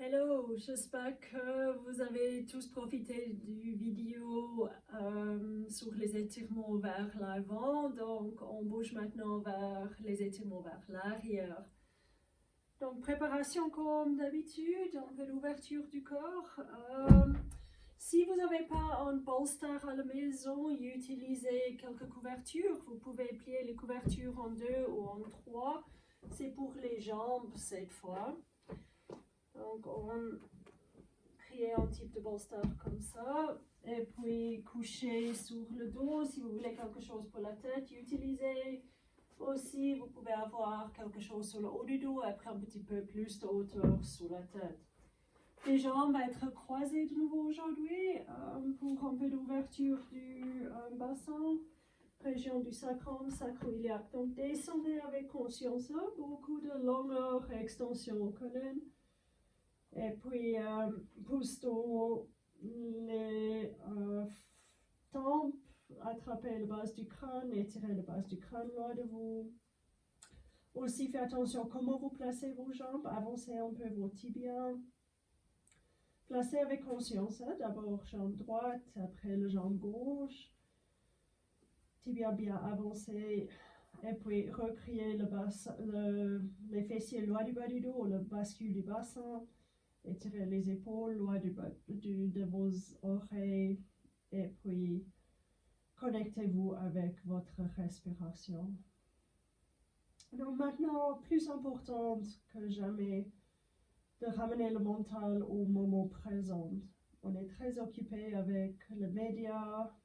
Hello, j'espère que vous avez tous profité du vidéo sur les étirements vers l'avant. Donc, on bouge maintenant vers les étirements vers l'arrière. Donc, préparation comme d'habitude, on fait l'ouverture du corps. Si vous n'avez pas un bolster à la maison, utilisez quelques couvertures. Vous pouvez plier les couvertures en 2 ou en 3. C'est pour les jambes cette fois. Donc, on créer un type de bolster comme ça. Et puis, coucher sur le dos. Si vous voulez quelque chose pour la tête, utilisez. Aussi, vous pouvez avoir quelque chose sur le haut du dos, après un petit peu plus de hauteur sur la tête. Les jambes vont être croisées de nouveau aujourd'hui pour un peu d'ouverture du bassin, région du sacrum, sacroiliaque. Donc, descendez avec conscience, beaucoup de longueur et extension aux colonnes. Et puis, pousse-toi les tempes, attrapez la base du crâne, étirez la base du crâne loin de vous. Aussi, faites attention à comment vous placez vos jambes, avancez un peu vos tibias. Placez avec conscience, d'abord jambe droite, après la jambe gauche. Tibia bien avancé, et puis recriez les fessiers loin du bas du dos, le bascule du bassin. Étirez les épaules loin de vos oreilles et puis connectez-vous avec votre respiration. Donc maintenant, plus important que jamais, de ramener le mental au moment présent. On est très occupé avec les médias,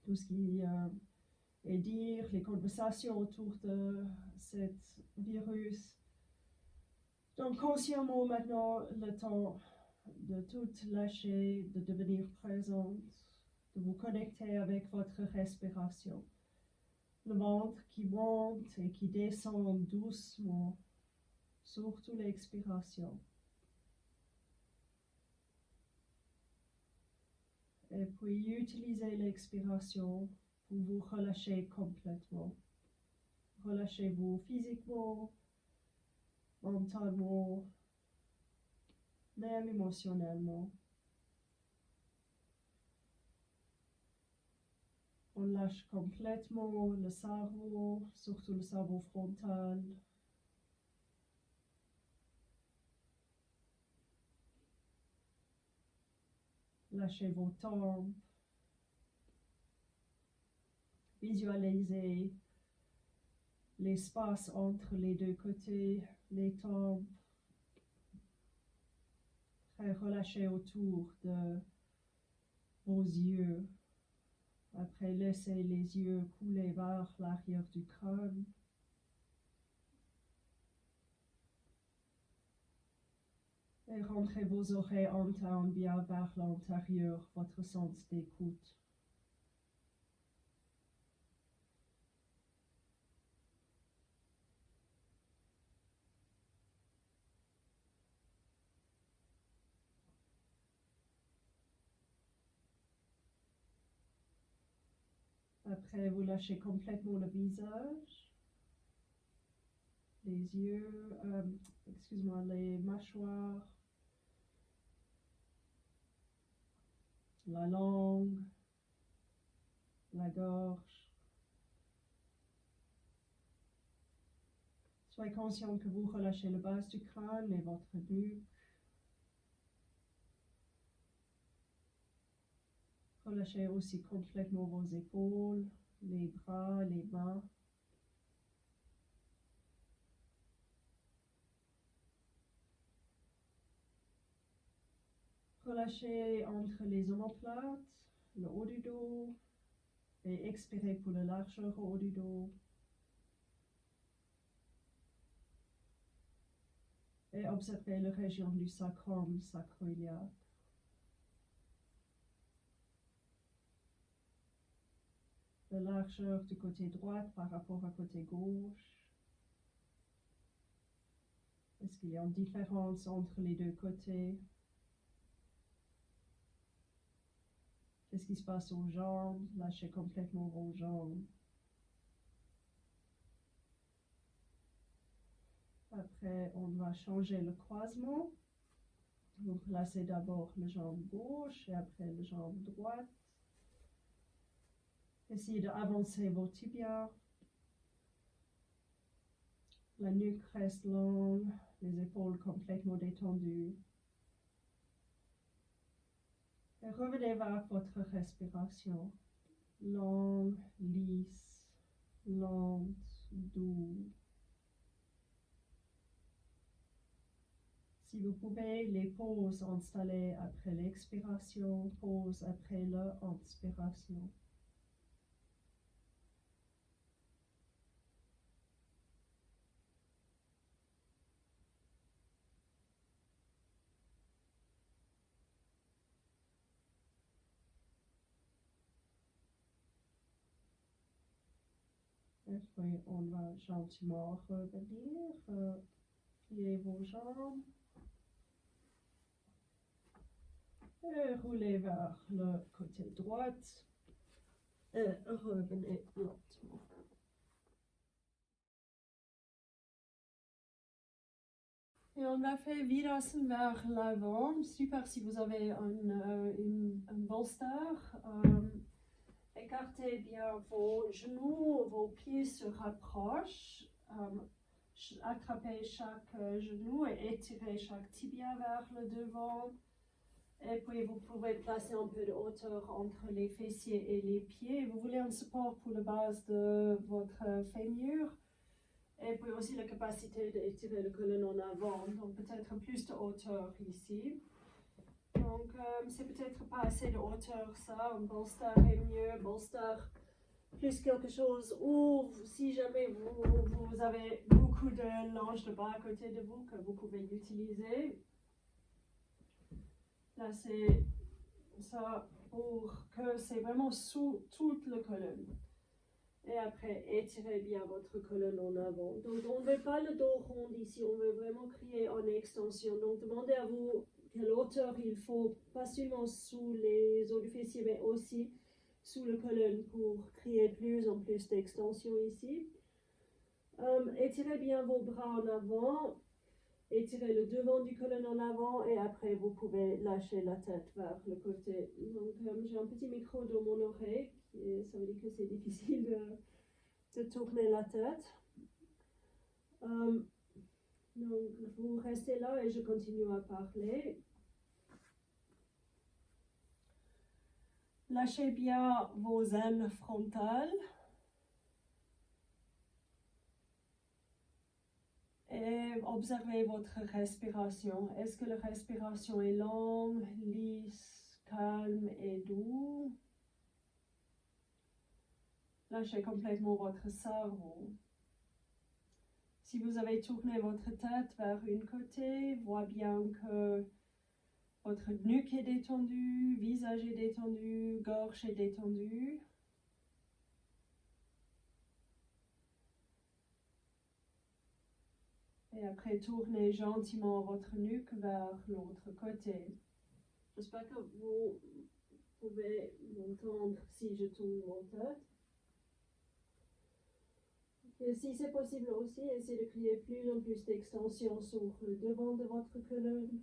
tout ce qui est dire, les conversations autour de ce virus. Donc consciemment maintenant, le temps de tout lâcher, de devenir présente, de vous connecter avec votre respiration. Le ventre qui monte et qui descend doucement, surtout l'expiration. Et puis utilisez l'expiration pour vous relâcher complètement. Relâchez-vous physiquement, mentalement, même émotionnellement. On lâche complètement le cerveau, surtout le cerveau frontal. Lâchez vos tempes. Visualisez l'espace entre les deux côtés, les tempes. Et relâchez autour de vos yeux. Après, laissez les yeux couler vers l'arrière du crâne. Et rentrez vos oreilles internes bien vers l'intérieur, votre sens d'écoute. Après, vous lâchez complètement le visage, les yeux, les mâchoires, la langue, la gorge. Soyez conscient que vous relâchez le bas du crâne et votre nuque. Relâchez aussi complètement vos épaules, les bras, les mains. Relâchez entre les omoplates, le haut du dos, et expirez pour la largeur au haut du dos. Et observez la région du sacrum, sacroiliaque. La largeur du côté droit par rapport à côté gauche. Est-ce qu'il y a une différence entre les deux côtés? Qu'est-ce qui se passe aux jambes? Lâchez complètement vos jambes. Après, on va changer le croisement. Vous placez d'abord la jambe gauche et après la jambe droite. Essayez d'avancer vos tibias. La nuque reste longue, les épaules complètement détendues. Et revenez vers votre respiration. Longue, lisse, lente, douce. Si vous pouvez, les pauses installées après l'expiration, pauses après l'inspiration. Et puis, on va gentiment revenir, plier vos jambes. Et roulez vers le côté droit. Et revenez lentement. Et on a fait Virasana vers l'avant. Super si vous avez un bolster. Écartez bien vos genoux, vos pieds se rapprochent. Attrapez chaque genou et étirez chaque tibia vers le devant. Et puis vous pouvez placer un peu de hauteur entre les fessiers et les pieds. Vous voulez un support pour la base de votre fémur. Et puis aussi la capacité d'étirer le colonne en avant. Donc peut-être plus de hauteur ici. Donc c'est peut-être pas assez de hauteur ça. Un bolster est mieux. Bolster plus quelque chose. Ou si jamais vous avez beaucoup de linge de bas à côté de vous que vous pouvez utiliser. Là, c'est ça pour que c'est vraiment sous toute la colonne. Et après, étirez bien votre colonne en avant. Donc, on ne veut pas le dos rond ici, on veut vraiment créer en extension. Donc, demandez à vous quelle hauteur il faut, pas seulement sous les os du fessier, mais aussi sous la colonne pour créer plus en plus d'extension ici. Étirez bien vos bras en avant. Étirez le devant du colonne en avant et après vous pouvez lâcher la tête vers le côté. Donc j'ai un petit micro dans mon oreille, ça veut dire que c'est difficile de tourner la tête. Donc vous restez là et je continue à parler. Lâchez bien vos ailes frontales. Et observez votre respiration. Est-ce que la respiration est longue, lisse, calme et douce? Lâchez complètement votre cerveau. Si vous avez tourné votre tête vers une côté, voyez bien que votre nuque est détendue, visage est détendu, gorge est détendue. Et après, tournez gentiment votre nuque vers l'autre côté. J'espère que vous pouvez m'entendre si je tourne mon tête. Et si c'est possible aussi, essayez de créer plus en plus d'extension sur le devant de votre colonne.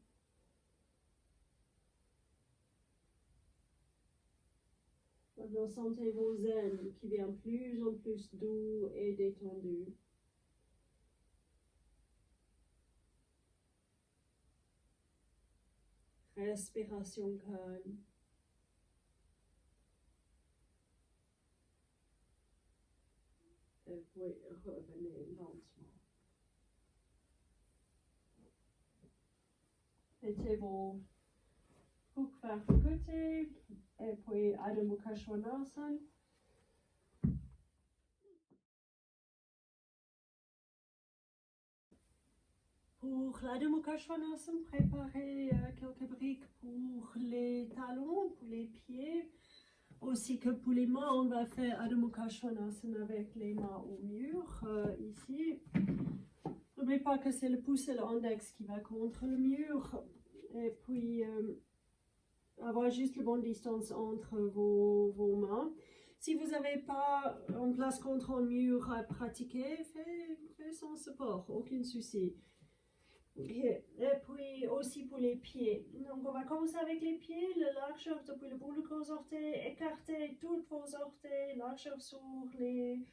Maintenant, sentez vos ailes qui viennent plus en plus doux et détendues. Respiration calme. Et puis revenez lentement. Mettez vos boucs vers le côté. Et puis Adho Mukha Svanasana. Pour l'Adho Mukha Svanasana, préparez quelques briques pour les talons, pour les pieds. Aussi que pour les mains, on va faire Adho Mukha Svanasana avec les mains au mur, ici. N'oubliez pas que c'est le pouce et l'index qui va contre le mur. Et puis, avoir juste la bonne distance entre vos mains. Si vous n'avez pas en place contre un mur à pratiquer, faites sans support, aucun souci. Et puis aussi pour les pieds. Donc on va commencer avec les pieds, la largeur depuis le bout du gros orteil, écartez toutes vos orteils, largeur sur les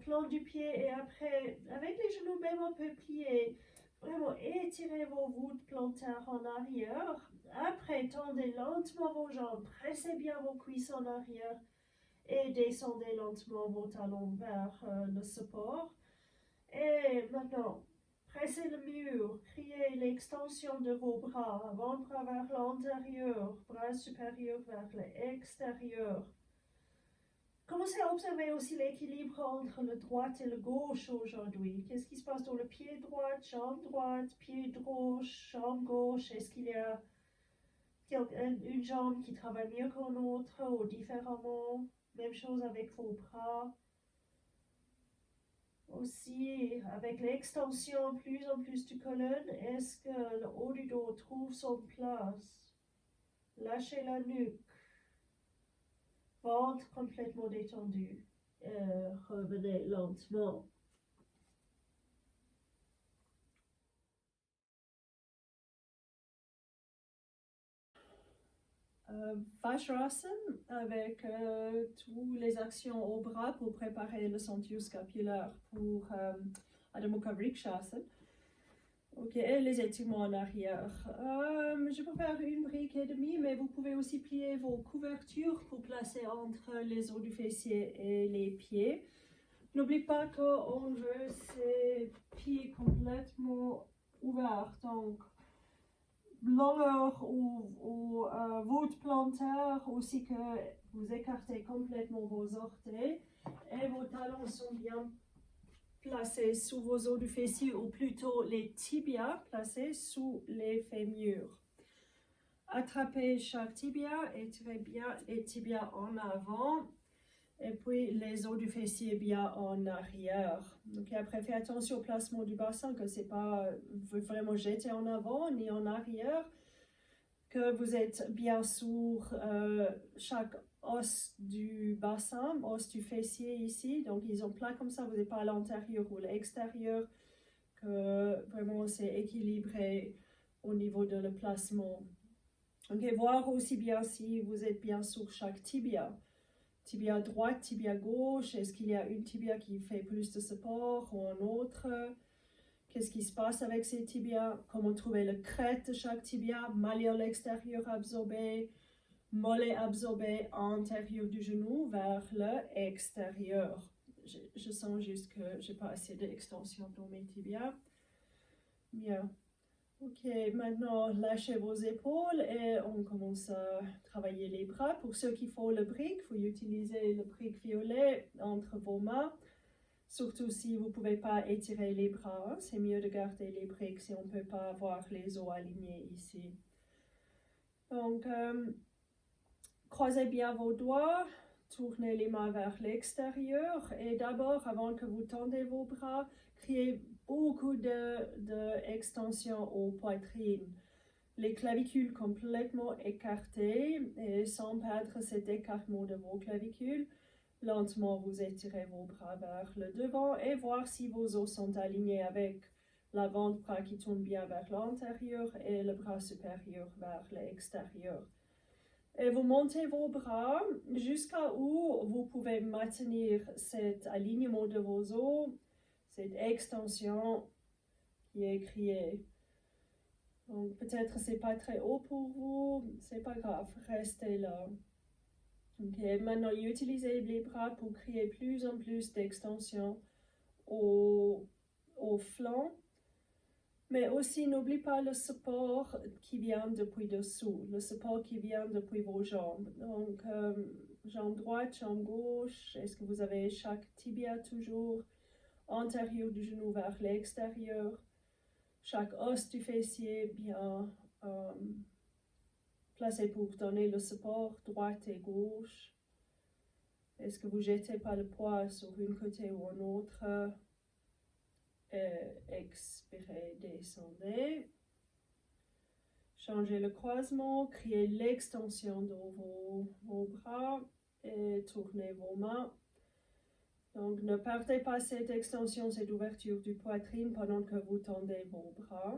plans du pied et après avec les genoux même un peu pliés, vraiment étirez vos voûtes plantaires en arrière. Après tendez lentement vos jambes, pressez bien vos cuisses en arrière et descendez lentement vos talons vers le support. Et maintenant, pressez le mur, criez l'extension de vos bras, avant-bras vers l'intérieur, bras supérieur vers l'extérieur. Commencez à observer aussi l'équilibre entre le droit et le gauche aujourd'hui. Qu'est-ce qui se passe dans le pied droit, pied gauche, jambe gauche? Est-ce qu'il y a une jambe qui travaille mieux qu'une autre ou différemment? Même chose avec vos bras. Aussi, avec l'extension plus en plus du colonne, est-ce que le haut du dos trouve son place? Lâchez la nuque. Ventre complètement détendu. Revenez lentement. Vajrasana avec toutes les actions au bras pour préparer le ceinture scapulaire pour Adho Mukha Vrikshasana. Ok, et les étirements en arrière. Je peux faire une brique et demie, mais vous pouvez aussi plier vos couvertures pour placer entre les os du fessier et les pieds. N'oublie pas qu'on veut ces pieds complètement ouverts, donc longueur ou voûte plantaire, aussi que vous écartez complètement vos orteils et vos talons sont bien placés sous vos os du fessier ou plutôt les tibias placés sous les fémurs. Attrapez chaque tibia et tirez bien les tibias en avant et puis les os du fessier bien en arrière. Donc après faites attention au placement du bassin, que c'est pas vraiment jeté en avant ni en arrière, que vous êtes bien sur chaque os du bassin, os du fessier ici, donc ils sont plats comme ça, vous n'êtes pas à l'intérieur ou à l'extérieur, que vraiment c'est équilibré au niveau de le placement. Ok, voir aussi bien si vous êtes bien sur chaque tibia. Tibia droite, tibia gauche, est-ce qu'il y a une tibia qui fait plus de support ou un autre? Qu'est-ce qui se passe avec ces tibias? Comment trouver le crête de chaque tibia? Malléole extérieur absorbé, mollet absorbé, antérieur du genou vers l'extérieur. Je sens juste que j'ai pas assez d'extension dans mes tibias. Bien. Ok, maintenant lâchez vos épaules et on commence à travailler les bras. Pour ceux qui font le brick, vous utilisez le brick violet entre vos mains. Surtout si vous ne pouvez pas étirer les bras, c'est mieux de garder les briques si on ne peut pas avoir les os alignés ici. Donc, croisez bien vos doigts, tournez les mains vers l'extérieur et d'abord, avant que vous tendez vos bras, créez beaucoup d'extension aux poitrines. Les clavicules complètement écartées et sans perdre cet écartement de vos clavicules. Lentement, vous étirez vos bras vers le devant et voir si vos os sont alignés avec l'avant-bras qui tourne bien vers l'intérieur et le bras supérieur vers l'extérieur. Et vous montez vos bras jusqu'à où vous pouvez maintenir cet alignement de vos os, cette extension qui est créée. Donc peut-être c'est pas très haut pour vous, c'est pas grave, restez là. Ok, maintenant utilisez les bras pour créer plus en plus d'extension au flanc. Mais aussi, n'oubliez pas le support qui vient depuis dessous, le support qui vient depuis vos jambes. Donc, jambe droite, jambe gauche, est-ce que vous avez chaque tibia toujours antérieur du genou vers l'extérieur? Chaque os du fessier bien placé pour donner le support droite et gauche. Est-ce que vous jetez pas le poids sur un côté ou un autre? Expirez, descendez. Changez le croisement, créez l'extension de vos bras et tournez vos mains. Donc, ne perdez pas cette extension, cette ouverture du poitrine pendant que vous tendez vos bras.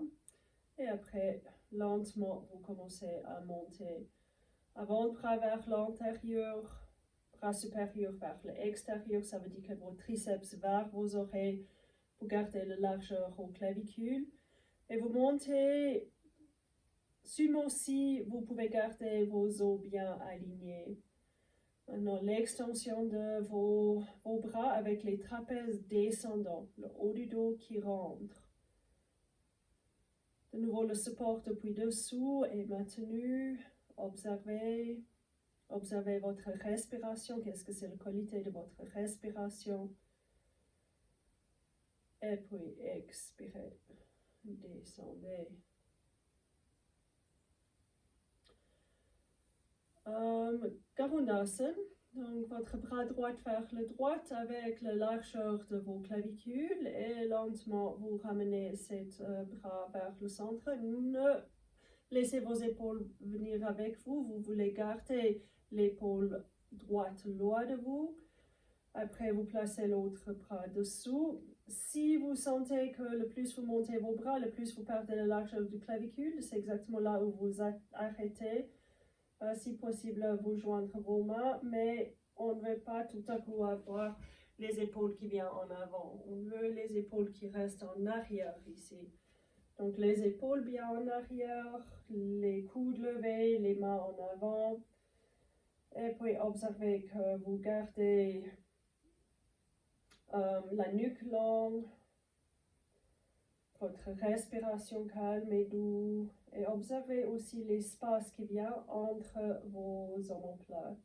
Et après, lentement, vous commencez à monter. Avant-bras vers l'intérieur, bras supérieur vers l'extérieur. Ça veut dire que vos triceps vers vos oreilles. Vous gardez la largeur aux clavicules. Et vous montez. Sumo aussi, vous pouvez garder vos os bien alignés. Maintenant, l'extension de vos bras avec les trapèzes descendants, le haut du dos qui rentre. De nouveau, le support depuis dessous est maintenu. Observez votre respiration. Qu'est-ce que c'est la qualité de votre respiration? Et puis, expirez. Descendez. Garudasana. Donc, votre bras droit vers le droit avec la largeur de vos clavicules et lentement vous ramenez cet bras vers le centre. Ne laissez vos épaules venir avec vous. Vous voulez garder l'épaule droite loin de vous. Après, vous placez l'autre bras dessous. Si vous sentez que le plus vous montez vos bras, le plus vous perdez la largeur du clavicule, c'est exactement là où vous arrêtez. Si possible, vous joindre vos mains, mais on ne veut pas tout à coup avoir les épaules qui viennent en avant. On veut les épaules qui restent en arrière ici. Donc les épaules bien en arrière, les coudes levés, les mains en avant. Et puis observez que vous gardez la nuque longue, votre respiration calme et douce. Et observez aussi l'espace qui vient entre vos omoplates.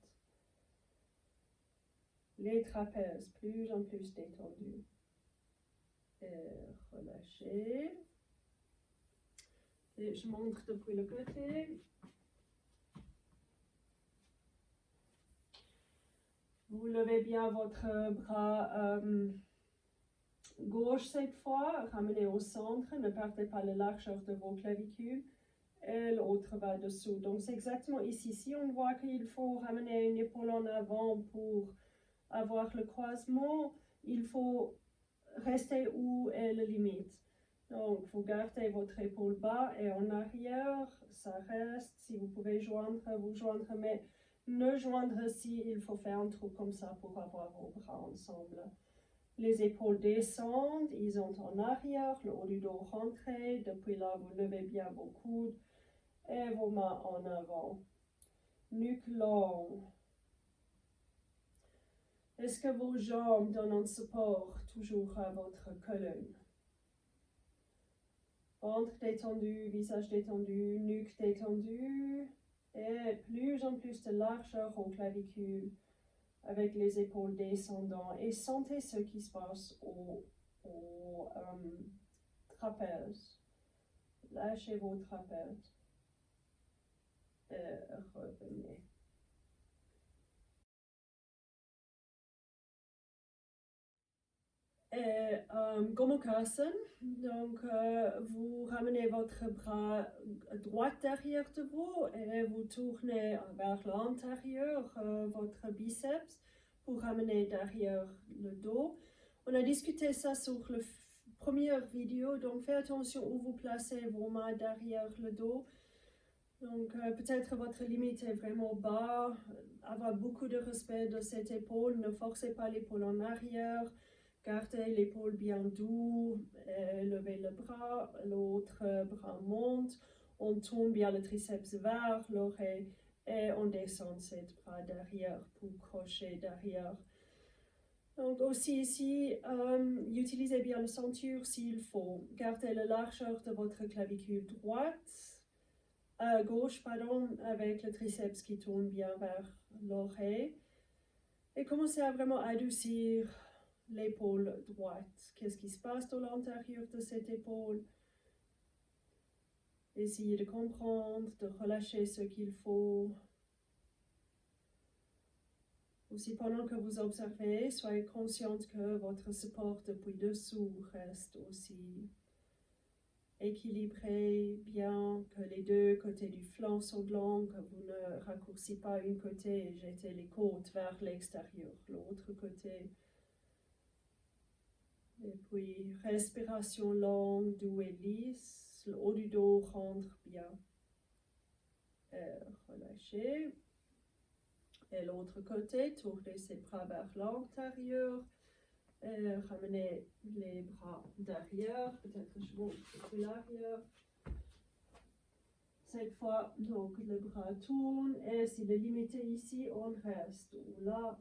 Les trapèzes plus en plus détendus. Et relâchez. Et je montre depuis le côté. Vous levez bien votre bras gauche cette fois, ramenez au centre, ne perdez pas la largeur de vos clavicules. Et l'autre va dessous. Donc c'est exactement ici. Si on voit qu'il faut ramener une épaule en avant pour avoir le croisement, il faut rester où est la limite. Donc vous gardez votre épaule bas et en arrière, ça reste. Si vous pouvez joindre, vous joindre, mais ne joindre si il faut faire un truc comme ça pour avoir vos bras ensemble. Les épaules descendent, ils sont en arrière, le haut du dos rentré. Depuis là, vous levez bien vos coudes. Et vos mains en avant. Nuque longue. Est-ce que vos jambes donnent un support toujours à votre colonne? Ventre détendu, visage détendu, nuque détendue. Et plus en plus de largeur au clavicule avec les épaules descendantes. Et sentez ce qui se passe au trapèze. Lâchez vos trapèzes. Revenez. Et Gomukhasana, donc vous ramenez votre bras droit derrière de vous et vous tournez vers l'intérieur votre biceps pour ramener derrière le dos. On a discuté ça sur la première vidéo, donc faites attention où vous placez vos mains derrière le dos. Donc peut-être votre limite est vraiment bas, avoir beaucoup de respect de cette épaule, ne forcez pas l'épaule en arrière. Gardez l'épaule bien doux, levez le bras, l'autre bras monte, on tourne bien le triceps vers l'oreille et on descend cette bras derrière pour crocher derrière. Donc aussi ici, utilisez bien la ceinture s'il faut. Gardez la largeur de votre clavicule droite, gauche pardon, avec le triceps qui tourne bien vers l'oreille. Et commencez à vraiment adoucir l'épaule droite. Qu'est-ce qui se passe dans l'intérieur de cette épaule? Essayez de comprendre, de relâcher ce qu'il faut. Aussi, pendant que vous observez, soyez consciente que votre support depuis dessous reste aussi équilibré, bien, que les deux côtés du flanc sont longs, que vous ne raccourcissez pas une côté et jetez les côtes vers l'extérieur, l'autre côté. Et puis, respiration longue, doux et lisse. Le haut du dos rentre bien. Relâchez. Et l'autre côté, tournez ses bras vers l'intérieur. Ramenez les bras derrière. Peut-être je monte depuis l'arrière. Cette fois, donc, le bras tourne. Et s'il est limité ici, on reste. Ou là,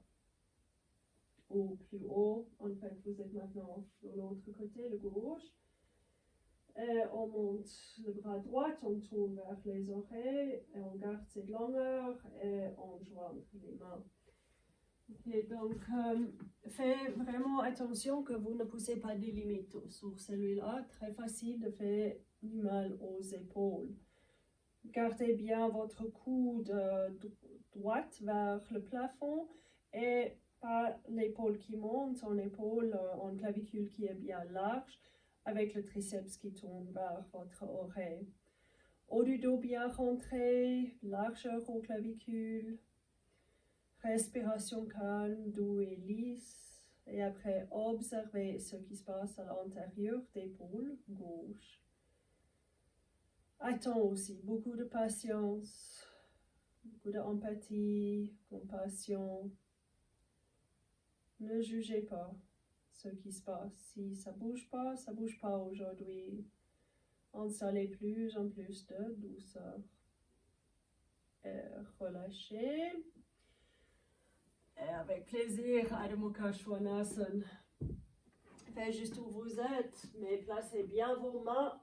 ou plus haut. En fait, vous êtes maintenant sur l'autre côté, le gauche. On monte le bras droit, on tourne vers les oreilles, et on garde cette longueur et on joint les mains. Okay, donc, faites vraiment attention que vous ne poussez pas des limites sur celui-là. Très facile de faire du mal aux épaules. Gardez bien votre coude droite vers le plafond et pas l'épaule qui monte, en épaule, en clavicule qui est bien large, avec le triceps qui tourne vers votre oreille. Haut du dos bien rentré, largeur aux clavicules, respiration calme, doux et lisse. Et après, observez ce qui se passe à l'intérieur d'épaule gauche. Attends aussi beaucoup de patience, beaucoup d'empathie, compassion. Ne jugez pas ce qui se passe. Si ça bouge pas aujourd'hui. Installez plus en plus de douceur. Relâchez. Et avec plaisir, Adho Mukha Svanasana. Faites juste où vous êtes, mais placez bien vos mains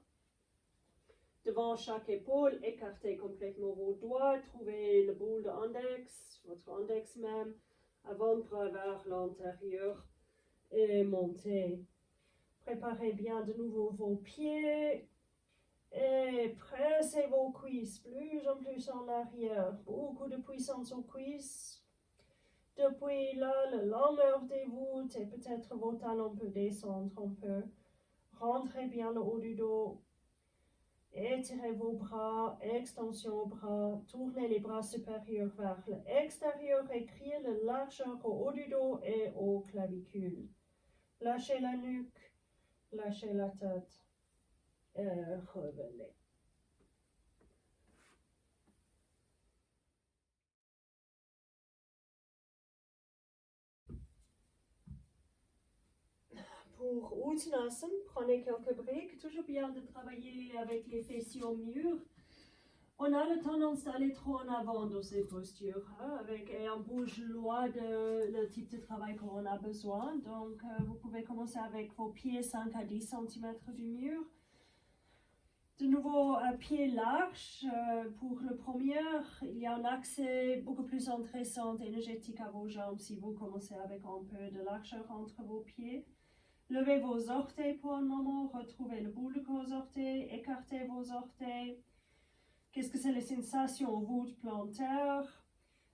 devant chaque épaule. Écartez complètement vos doigts. Trouvez le bout de l'index, votre index même, avant-bras vers l'intérieur et montez. Préparez bien de nouveau vos pieds. Et pressez vos cuisses plus en plus en arrière. Beaucoup de puissance aux cuisses. Depuis là, la longueur des voûtes et peut-être vos talons peuvent descendre un peu. Rentrez bien le haut du dos. Étirez vos bras, extension aux bras. Tournez les bras supérieurs vers l'extérieur et créez la largeur au haut du dos et aux clavicules. Lâchez la nuque, lâchez la tête. Et revenez. Pour Uttanasana, prenez quelques briques. Toujours bien de travailler avec les fessiers au mur. On a le tendance d'aller trop en avant dans ces postures, hein, et on bouge loin de le type de travail qu'on a besoin. Donc, vous pouvez commencer avec vos pieds 5 à 10 cm du mur. De nouveau, un pied large. Pour le premier, il y a un accès beaucoup plus intéressant et énergétique à vos jambes si vous commencez avec un peu de largeur entre vos pieds. Levez vos orteils pour un moment, retrouvez le bout de vos orteils, écartez vos orteils. Qu'est-ce que c'est les sensations au voûte plantaire?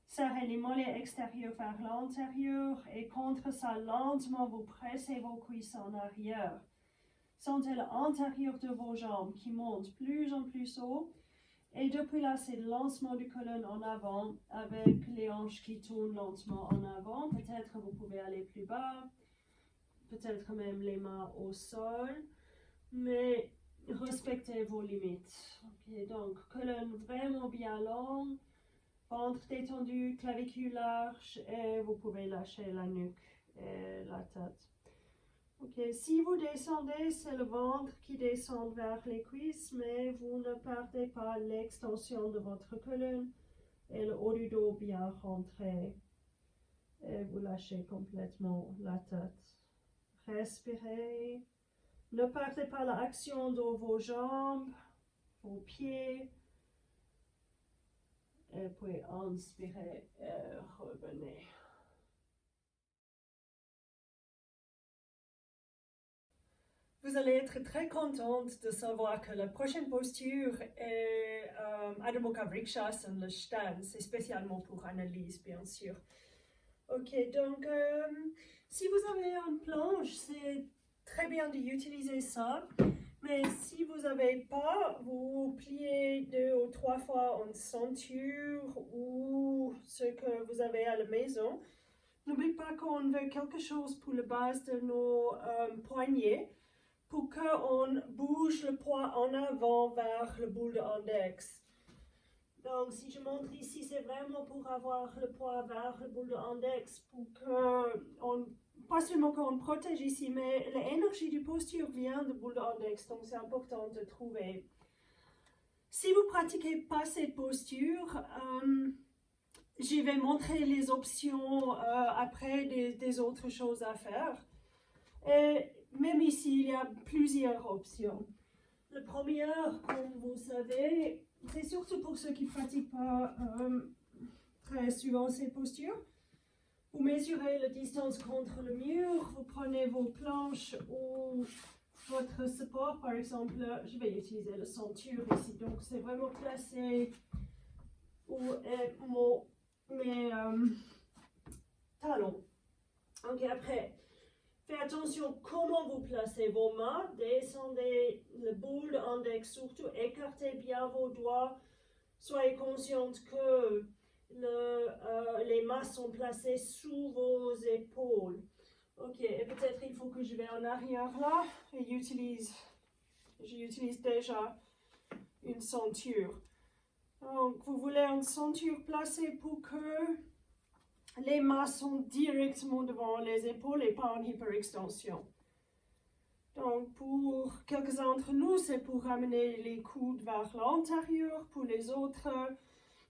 Serrez les mollets extérieurs vers l'intérieur et contre ça, lentement, vous pressez vos cuisses en arrière. Sentez l'intérieur de vos jambes qui monte plus en plus haut. Et depuis là, c'est le lancement du colonne en avant avec les hanches qui tournent lentement en avant. Peut-être vous pouvez aller plus bas. Peut-être même les mains au sol. Mais respectez vos limites. Okay, donc, colonne vraiment bien longue. Ventre détendu, clavicule large. Et vous pouvez lâcher la nuque et la tête. Ok, si vous descendez, c'est le ventre qui descend vers les cuisses, mais vous ne perdez pas l'extension de votre colonne et le haut du dos bien rentré. Et vous lâchez complètement la tête. Respirez. Ne perdez pas l'action de vos jambes, vos pieds. Et puis inspirez et revenez. Vous allez être très contente de savoir que la prochaine posture est Adho Mukha Vrikshasana, le stand. C'est spécialement pour Annalise, bien sûr. Ok, donc si vous avez une planche, c'est très bien d'utiliser ça. Mais si vous n'avez pas, vous pliez 2 ou 3 fois en ceinture ou ce que vous avez à la maison. n'oublie pas qu'on veut quelque chose pour la base de nos poignets pour qu'on bouge le poids en avant vers le boule de index. Donc, si je montre ici, c'est vraiment pour avoir le poids vers le boule de index, pour que, pas seulement qu'on protège ici, mais l'énergie du posture vient de boule de index, donc c'est important de trouver. Si vous pratiquez pas cette posture, je vais montrer les options après des autres choses à faire. Et même ici, il y a plusieurs options. La première, comme vous savez, c'est surtout pour ceux qui ne pratiquent pas très souvent ces postures. Vous mesurez la distance contre le mur, vous prenez vos planches ou votre support, par exemple, je vais utiliser la ceinture ici, donc c'est vraiment placé où est mes talons. Ok, après, faites attention comment vous placez vos mains, descendez le boule d'index, surtout écartez bien vos doigts, soyez consciente que les mains sont placées sous vos épaules. Ok, et peut-être il faut que je vais en arrière là, et j'utilise déjà une ceinture. Donc, vous voulez une ceinture placée pour que les mains sont directement devant les épaules et pas en hyperextension. Donc, pour quelques-uns d'entre nous, c'est pour ramener les coudes vers l'intérieur. Pour les autres,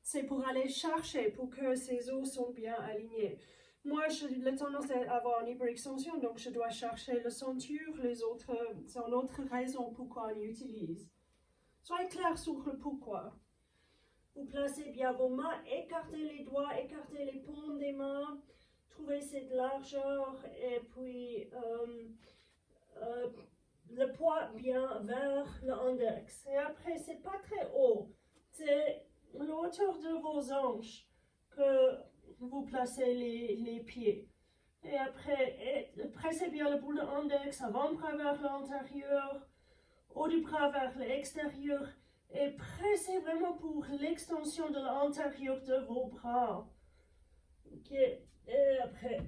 c'est pour aller chercher, pour que ces os sont bien alignés. Moi, j'ai la tendance à avoir une hyperextension, donc je dois chercher la ceinture. Les autres, c'est une autre raison pourquoi on utilise. Soyez clair sur le pourquoi. Vous placez bien vos mains, écartez les doigts, écartez les paumes des mains, trouvez cette largeur et puis le poids bien vers l'index. Et après, c'est pas très haut, c'est la hauteur de vos hanches que vous placez les pieds. Et après, pressez bien le boule de l'index, avant-bras vers l'intérieur, haut du bras vers l'extérieur. Et pressez vraiment pour l'extension de l'intérieur de vos bras. Ok, et après,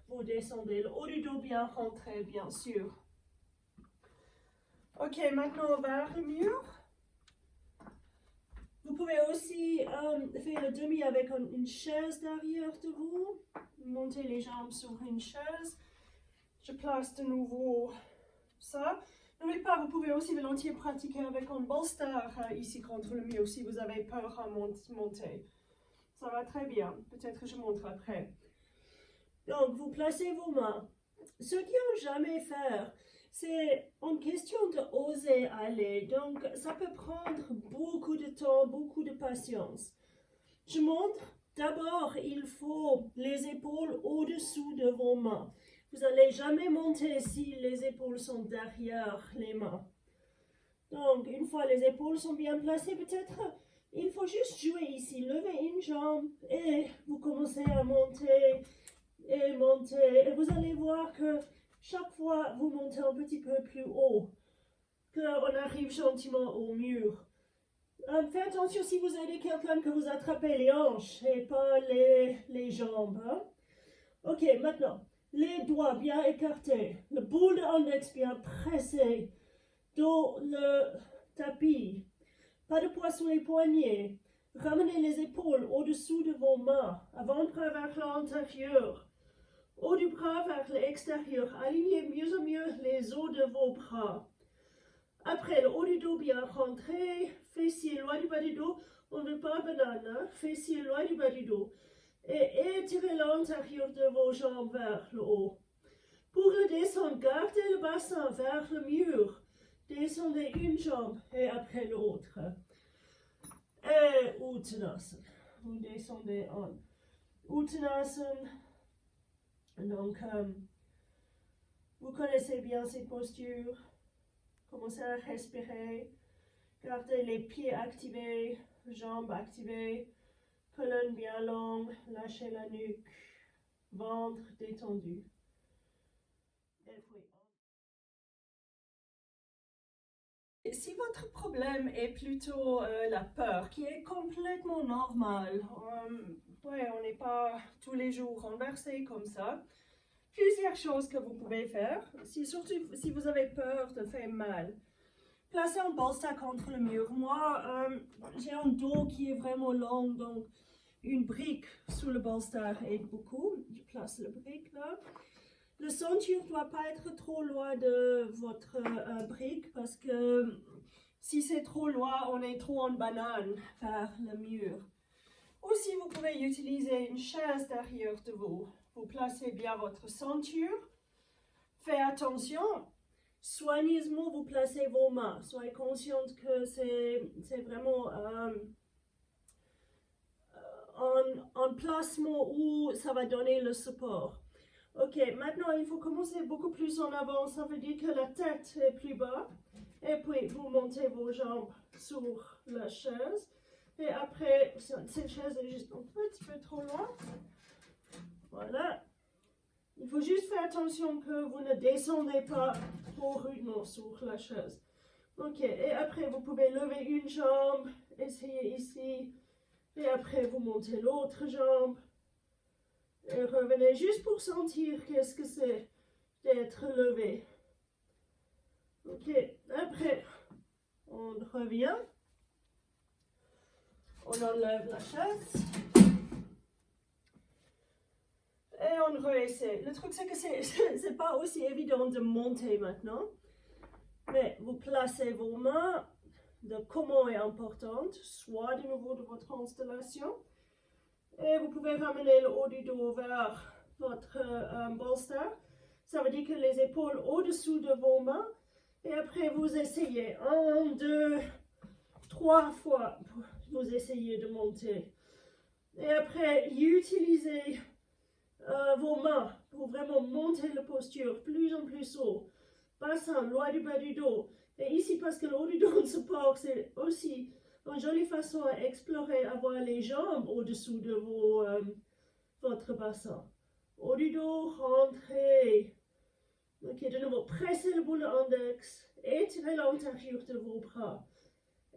vous descendez le haut du dos bien rentré, bien sûr. Ok, maintenant vers le mur. Vous pouvez aussi faire le demi avec une chaise derrière de vous. Montez les jambes sur une chaise. Je place de nouveau ça. N'oubliez pas, vous pouvez aussi volontiers pratiquer avec un bolster ici contre le mur si vous avez peur à monter. Ça va très bien. Peut-être que je montre après. Donc, vous placez vos mains. Ceux qui n'ont jamais fait, c'est une question d'oser aller. Donc, ça peut prendre beaucoup de temps, beaucoup de patience. Je montre. D'abord, il faut les épaules au-dessous de vos mains. Vous n'allez jamais monter si les épaules sont derrière les mains. Donc, une fois les épaules sont bien placées, peut-être, il faut juste jouer ici. Levez une jambe et vous commencez à monter et monter. Et vous allez voir que chaque fois, vous montez un petit peu plus haut, qu'on arrive gentiment au mur. Faites attention si vous aidez quelqu'un que vous attrapez les hanches et pas les jambes. Hein? Ok, maintenant. Les doigts bien écartés, le boule d'index bien pressé dans le tapis. Pas de poids sur les poignets. Ramenez les épaules au-dessous de vos mains, avant-bras vers l'intérieur, haut du bras vers l'extérieur. Alignez mieux en mieux les os de vos bras. Après, le haut du dos bien rentré, fessiers loin du bas du dos. On ne veut pas banane, hein? Fessiers loin du bas du dos. Et étirez l'intérieur de vos jambes vers le haut. Pour le descendre, gardez le bassin vers le mur. Descendez une jambe et après l'autre. Et Uttanasana. Vous descendez en Uttanasana. Donc, vous connaissez bien cette posture. Commencez à respirer. Gardez les pieds activés, jambes activées. Colonne bien longue, lâchez la nuque, ventre détendu. Et puis Si votre problème est plutôt la peur, qui est complètement normale, ouais, on n'est pas tous les jours renversé comme ça, plusieurs choses que vous pouvez faire, surtout si vous avez peur de faire mal. Placez un bolster contre le mur. Moi, j'ai un dos qui est vraiment long, donc une brique sous le bolster aide beaucoup. Je place la brique là. Le ceinture ne doit pas être trop loin de votre brique parce que si c'est trop loin, on est trop en banane vers le mur. Aussi, vous pouvez utiliser une chaise derrière de vous. Vous placez bien votre ceinture. Faites attention. Soigneusement, vous placez vos mains. Soyez consciente que c'est vraiment un placement où ça va donner le support. Ok, maintenant il faut commencer beaucoup plus en avant. Ça veut dire que la tête est plus bas. Et puis vous montez vos jambes sur la chaise. Et après, cette chaise est juste un petit peu trop loin. Voilà. Il faut juste faire attention que vous ne descendez pas trop rudement sur la chaise. Ok, et après vous pouvez lever une jambe, essayer ici. Et après vous montez l'autre jambe. Et revenez juste pour sentir qu'est-ce que c'est d'être levé. Ok, après on revient. On enlève la chaise. Et on réessaie. Le truc, c'est que c'est pas aussi évident de monter maintenant. Mais vous placez vos mains. Le comment est important, soit du niveau de votre installation. Et vous pouvez ramener le haut du dos vers votre bolster. Ça veut dire que les épaules au-dessous de vos mains. Et après, vous essayez 1, 2, 3 fois. Vous essayez de monter. Et après, utilisez vos mains pour vraiment monter la posture plus en plus haut. Bassin, loin du bas du dos. Et ici, parce que le haut du dos se porte, c'est aussi une jolie façon à explorer, avoir les jambes au-dessous de votre bassin. Haut du dos, rentrez. Ok, de nouveau, pressez le bout de l'index. Étirez l'intérieur de vos bras.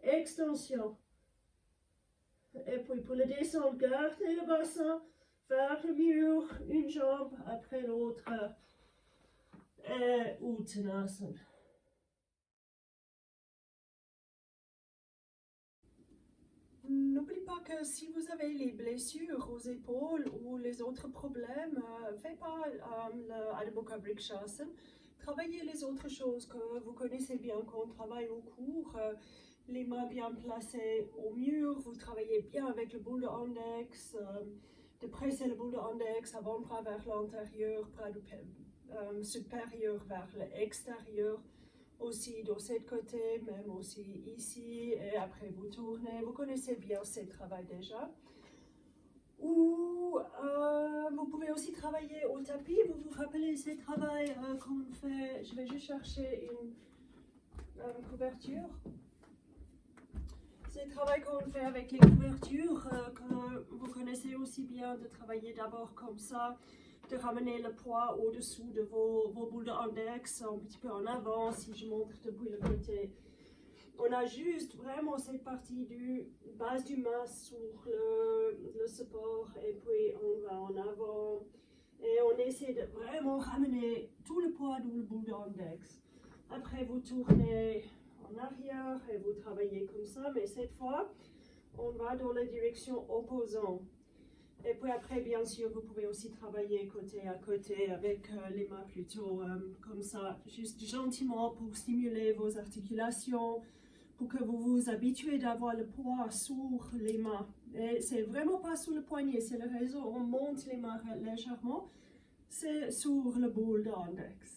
Extension. Et puis pour le descendre, gardez le bassin vers le mur, une jambe après l'autre. Et Uttanasana. N'oubliez pas que si vous avez les blessures aux épaules ou les autres problèmes, faites pas le Adho Mukha Vrikshasana. Travaillez les autres choses que vous connaissez bien quand on travaille au cours. Les mains bien placées au mur, vous travaillez bien avec le bout de l'index, de presser le bout de l'index, avant-bras vers l'intérieur, bras supérieur vers l'extérieur. Aussi de ce côté, même aussi ici, et après vous tournez. Vous connaissez bien ce travail déjà. Ou vous pouvez aussi travailler au tapis. Vous vous rappelez ce travail qu'on fait. Je vais juste chercher une couverture. C'est le travail qu'on fait avec les couvertures, que vous connaissez aussi bien, de travailler d'abord comme ça, de ramener le poids au-dessous de vos boules d'index, un petit peu en avant, si je montre depuis le côté. On ajuste vraiment cette partie du base du masque sur le support, et puis on va en avant. Et on essaie de vraiment ramener tout le poids dans le boule d'index. Après, vous tournez en arrière et vous travaillez comme ça, mais cette fois, on va dans la direction opposante. Et puis après, bien sûr, vous pouvez aussi travailler côté à côté avec les mains plutôt comme ça, juste gentiment pour stimuler vos articulations, pour que vous vous habituez d'avoir le poids sur les mains. Et c'est vraiment pas sur le poignet, c'est le réseau, on monte les mains légèrement, c'est sur le boule d'index.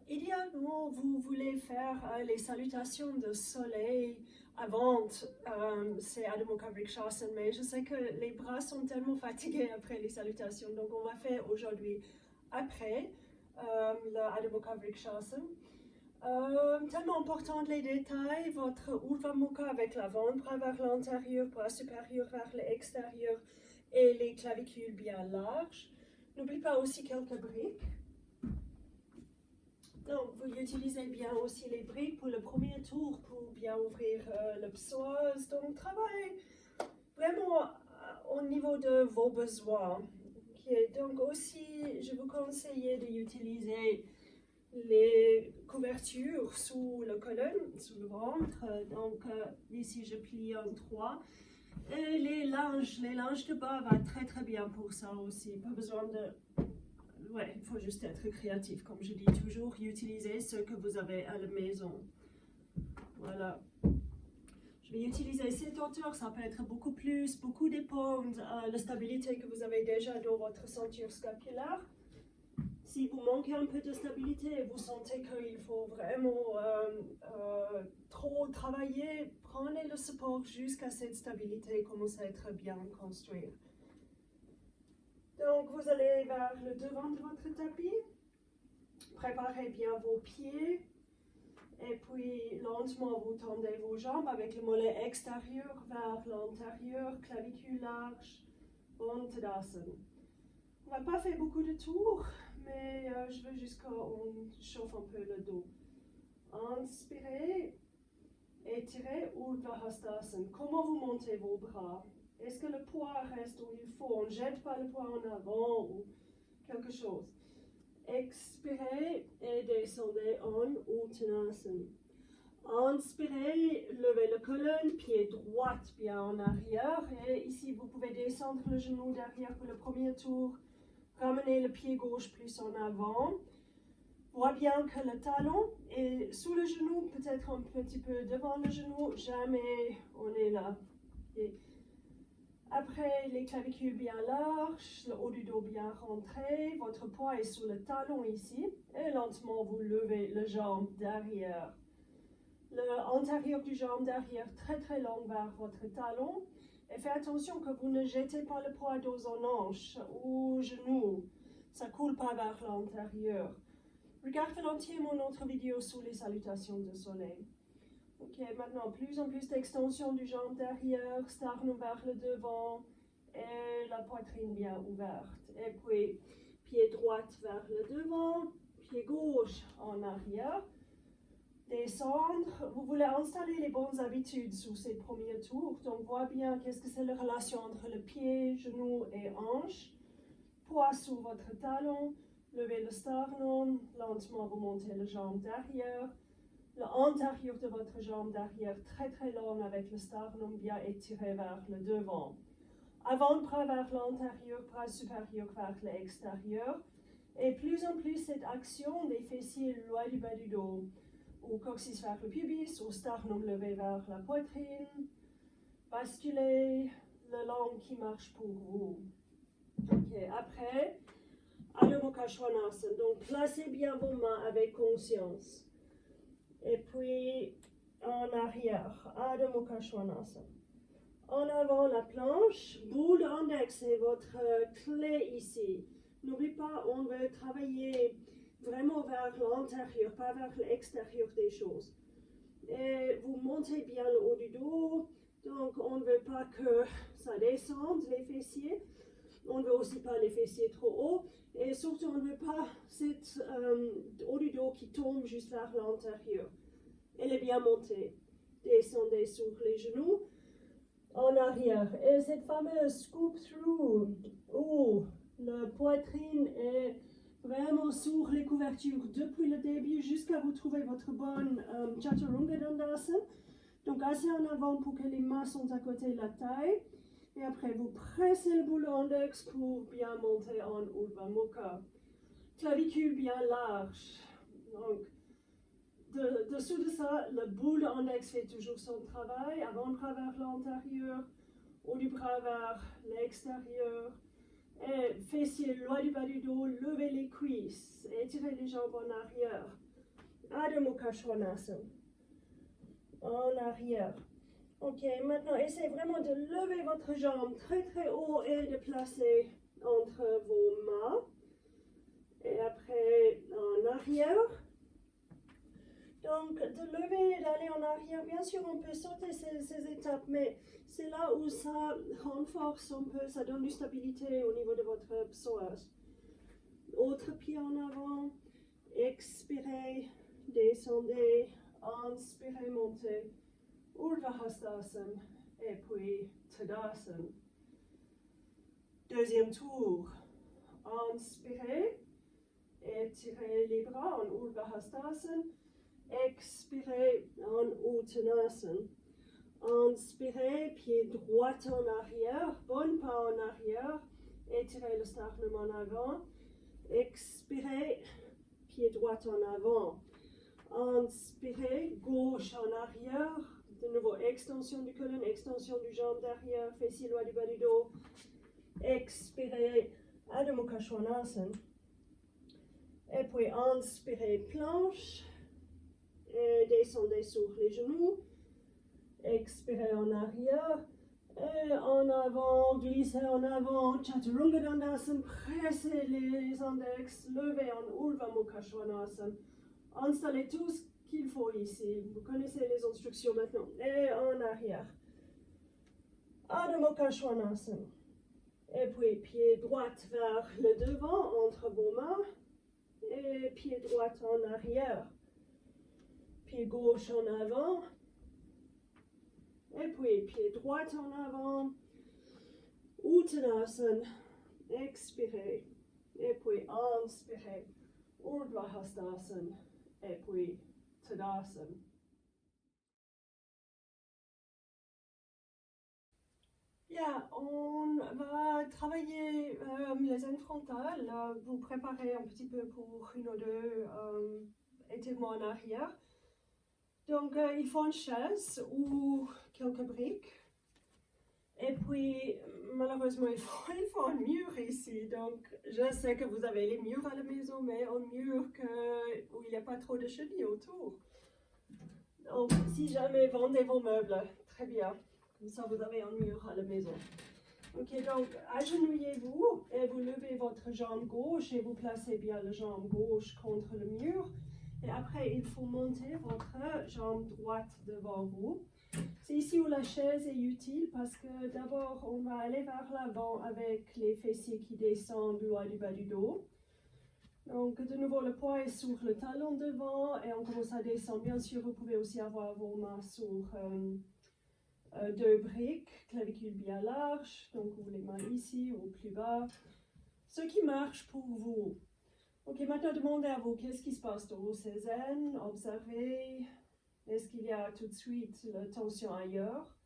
Idéalement, vous voulez faire les salutations de soleil avant c'est Adho Mukha Vrikshasana, mais je sais que les bras sont tellement fatigués après les salutations, donc on va faire aujourd'hui après le Adho Mukha Vrikshasana. Tellement important les détails, votre Urdhva Mukha avec l'avant-bras vers l'intérieur, bras supérieur vers l'extérieur et les clavicules bien larges. N'oubliez pas aussi quelques briques. Donc, vous utilisez bien aussi les briques pour le premier tour pour bien ouvrir le psoas. Donc, travaillez vraiment au niveau de vos besoins. Okay. Donc, aussi, je vous conseille d'utiliser les couvertures sous la colonne, sous le ventre. Donc, ici, je plie en 3. Et les linges de bas va très très bien pour ça aussi. Pas besoin de... Ouais, il faut juste être créatif, comme je dis toujours, utilisez ce que vous avez à la maison. Voilà. Je vais utiliser cette hauteur, ça peut être beaucoup plus, beaucoup dépend de la stabilité que vous avez déjà dans votre ceinture scapulaire. Si vous manquez un peu de stabilité et vous sentez qu'il faut vraiment trop travailler, prenez le support jusqu'à cette stabilité, commencez à être bien construit. Donc, vous allez vers le devant de votre tapis. Préparez bien vos pieds. Et puis, lentement, vous tendez vos jambes avec le mollet extérieur vers l'intérieur, clavicule large, Bandha Tadasana. On ne va pas faire beaucoup de tours, mais je veux juste qu'on chauffe un peu le dos. Inspirez, étirez, Urdhva Hastasana. Comment vous montez vos bras? Est-ce que le poids reste où il faut? On ne jette pas le poids en avant ou quelque chose. Expirez et descendez en Uttanasana. Inspirez, levez la colonne, pied droit bien en arrière. Et ici, vous pouvez descendre le genou derrière pour le premier tour. Ramenez le pied gauche plus en avant. Voyez bien que le talon est sous le genou, peut-être un petit peu devant le genou. Jamais on est là. Et après, les clavicules bien larges, le haut du dos bien rentré, votre poids est sur le talon ici, et lentement vous levez le jambe derrière. L'antérieur du jambe derrière très très long vers votre talon, et faites attention que vous ne jetez pas le poids dos en hanche ou genou, ça ne coule pas vers l'intérieur. Regardez volontiers mon autre vidéo sur les salutations de soleil. Ok, maintenant plus en plus d'extension du jambe derrière, sternum vers le devant et la poitrine bien ouverte. Et puis, pied droit vers le devant, pied gauche en arrière. Descendre, vous voulez installer les bonnes habitudes sous ces premiers tours. Donc, voyez bien qu'est-ce que c'est la relation entre le pied, genou et hanche. Poids sous votre talon, levez le sternum, lentement vous montez la jambe derrière. L'antérieur de votre jambe derrière très très long avec le sternum bien étiré vers le devant. Avant-bras vers l'intérieur, bras supérieur vers l'extérieur. Et plus en plus cette action des fessiers loin du bas du dos. Ou coccyx vers le pubis, ou sternum levé vers la poitrine. Basculez le long qui marche pour vous. Ok, après, Adho Mukha Svanasana. Donc placez bien vos mains avec conscience. Et puis, en arrière, Adho Mukha Svanasana. En avant la planche, boule index est votre clé ici. N'oubliez pas, on veut travailler vraiment vers l'intérieur, pas vers l'extérieur des choses. Et vous montez bien le haut du dos, donc on ne veut pas que ça descende, les fessiers. On ne veut aussi pas les fessiers trop haut. Et surtout, on ne veut pas cette haut du dos qui tombe juste vers l'intérieur. Elle est bien montée. Descendez sur les genoux. En arrière. Et cette fameuse scoop through, où la poitrine est vraiment sur les couvertures depuis le début jusqu'à vous trouver votre bonne Chaturanga Dandasana. Donc assez en avant pour que les mains sont à côté de la taille. Et après vous pressez le boule index pour bien monter en Urdhva Mukha. Clavicule bien large. Donc dessous de ça, le boule index fait toujours son travail. Avant-bras vers l'intérieur, haut du bras vers l'extérieur. Et fessiers loin du bas du dos, levez les cuisses, étirez les jambes en arrière. Adho Mukha Svanasana. En arrière. Ok, maintenant essayez vraiment de lever votre jambe très très haut et de placer entre vos mains. Et après en arrière. Donc, de lever et d'aller en arrière, bien sûr, on peut sauter ces étapes, mais c'est là où ça renforce un peu, ça donne du stabilité au niveau de votre psoas. Autre pied en avant. Expirez, descendez, inspirez, montez. Urdhva Hastasana et puis Tadasana. Deuxième tour. Inspirez, étirez les bras en Urdhva Hastasana. Expirez en Uttanasana. Inspirez, pied droit en arrière, bon pas en arrière. Étirez le sternum en avant. Expirez, pied droit en avant. Inspirez, gauche en arrière. De nouveau, extension du colonne, extension du jambe derrière, fessier droit du bas du dos. Expirez, Adho Mukha Svanasana. Et puis inspirez, planche. Et descendez sur les genoux. Expirez en arrière. Et en avant, glissez en avant. Chaturanga Dandasana. Pressez les index. Levez en Urdhva Mukha Svanasana. Installez tout ce qu'il faut ici. Vous connaissez les instructions maintenant. Et en arrière. Adho Mukha Svanasana. Et puis pied droit vers le devant entre vos mains. Et pied droit en arrière. Pied gauche en avant. Et puis pied droit en avant. Uttanasana. Expirez. Et puis inspirez. Urdhva Hastasana. Et puis Tadasana. Bien, on va travailler les ailes frontales, vous préparer un petit peu pour une ou deux étirements en arrière. Donc, il faut une chaise ou quelques briques. Et puis, malheureusement, il faut un mur ici. Donc, je sais que vous avez les murs à la maison, mais un mur où il n'y a pas trop de chenilles autour. Donc, si jamais vendez vos meubles, très bien. Comme ça, vous avez un mur à la maison. Ok, donc, agenouillez-vous et vous levez votre jambe gauche et vous placez bien la jambe gauche contre le mur. Et après, il faut monter votre jambe droite devant vous. C'est ici où la chaise est utile parce que d'abord, on va aller vers l'avant avec les fessiers qui descendent du haut du bas du dos. Donc, de nouveau, le poids est sur le talon devant et on commence à descendre. Bien sûr, vous pouvez aussi avoir vos mains sur deux briques, clavicule bien large. Donc, vous les mains ici ou plus bas. Ce qui marche pour vous. Ok, maintenant demandez à vous qu'est-ce qui se passe dans vos ailes. Observez. Est-ce qu'il y a tout de suite la tension ailleurs?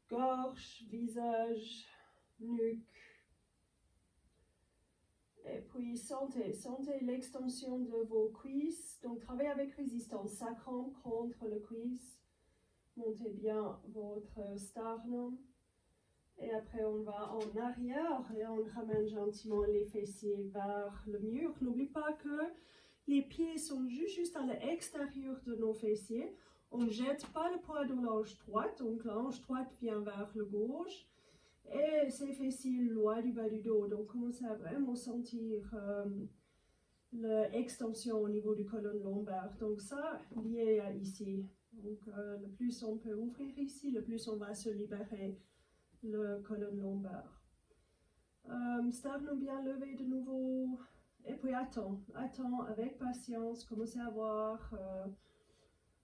Gorge, visage, nuque. Et puis sentez l'extension de vos cuisses. Donc travaillez avec résistance. Sacrum contre le cuisse. Montez bien votre sternum. Et après on va en arrière et on ramène gentiment les fessiers vers le mur. N'oublie pas que les pieds sont juste à l'extérieur de nos fessiers. On ne jette pas le poids de l'hanche droite. Donc la hanche droite vient vers le gauche. Et ces fessiers loin du bas du dos. Donc commencez à vraiment sentir l'extension au niveau du colonne lombaire. Donc ça, lié à ici. Donc le plus on peut ouvrir ici, le plus on va se libérer le colonne lombaire. Sternum bien levé de nouveau. Et puis attends avec patience, commencez à voir,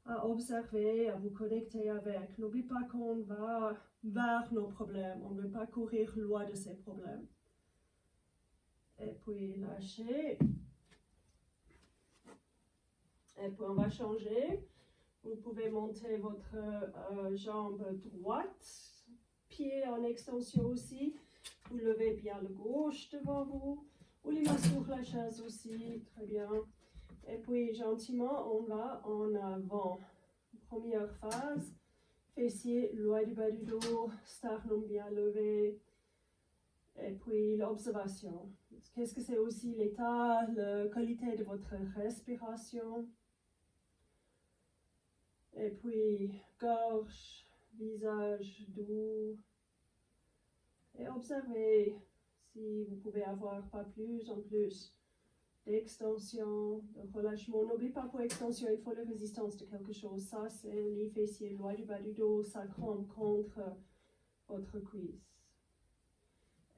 à observer, à vous connecter avec. N'oubliez pas qu'on va vers nos problèmes, on ne veut pas courir loin de ces problèmes. Et puis lâchez. Et puis on va changer. Vous pouvez monter votre jambe droite, pied en extension aussi. Vous levez bien le gauche devant vous. Ou les mains sur la chaise aussi, très bien. Et puis gentiment, on va en avant. Première phase, fessier loin du bas du dos, sternum bien levé. Et puis l'observation. Qu'est-ce que c'est aussi l'état, la qualité de votre respiration. Et puis gorge, visage doux. Et observez si vous pouvez avoir pas plus en plus d'extension, de relâchement. N'oubliez pas pour extension, il faut la résistance de quelque chose. Ça, c'est les fessiers loin du bas du dos, sacrum contre votre cuisse.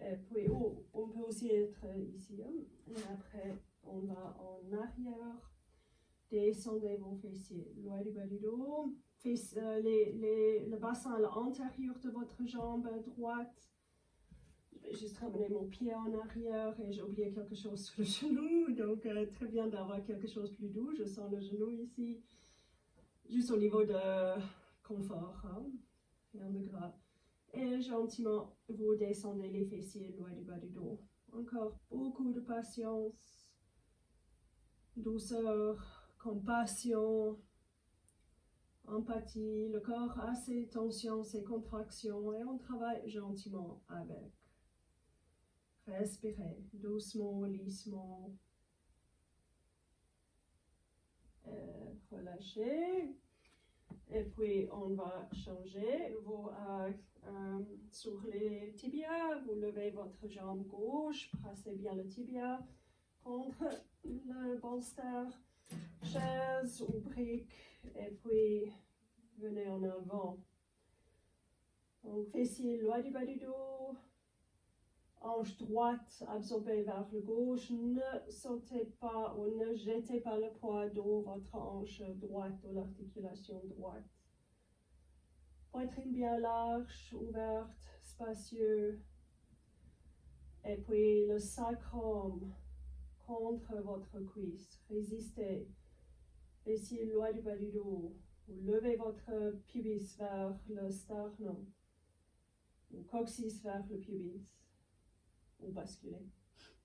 Et puis, on peut aussi être ici. Et après, on va en arrière. Descendez vos fessiers, loin du bas du dos. Le bassin à l'intérieur de votre jambe droite. Je vais juste ramener mon pied en arrière et j'ai oublié quelque chose sur le genou. Donc, très bien d'avoir quelque chose de plus doux. Je sens le genou ici, juste au niveau de confort. Hein? Rien de grave. Et gentiment, vous descendez les fessiers loin du bas du dos. Encore beaucoup de patience, douceur, compassion, empathie. Le corps a ses tensions, ses contractions et on travaille gentiment avec. Respirez doucement, lissement. Relâchez. Et puis, on va changer. Sur les tibias, vous levez votre jambe gauche, brassez bien le tibia contre le bolster, chaise ou brique, et puis venez en avant. Donc, fessiers loin du bas du dos, hanche droite absorbée vers le gauche, ne sautez pas ou ne jetez pas le poids de votre hanche droite ou l'articulation droite. Poitrine bien large, ouverte, spacieux. Et puis le sacrum contre votre cuisse. Résistez. Fessiers loin du bas du dos. Vous levez votre pubis vers le sternum. Ou coccyx vers le pubis. Ou basculez.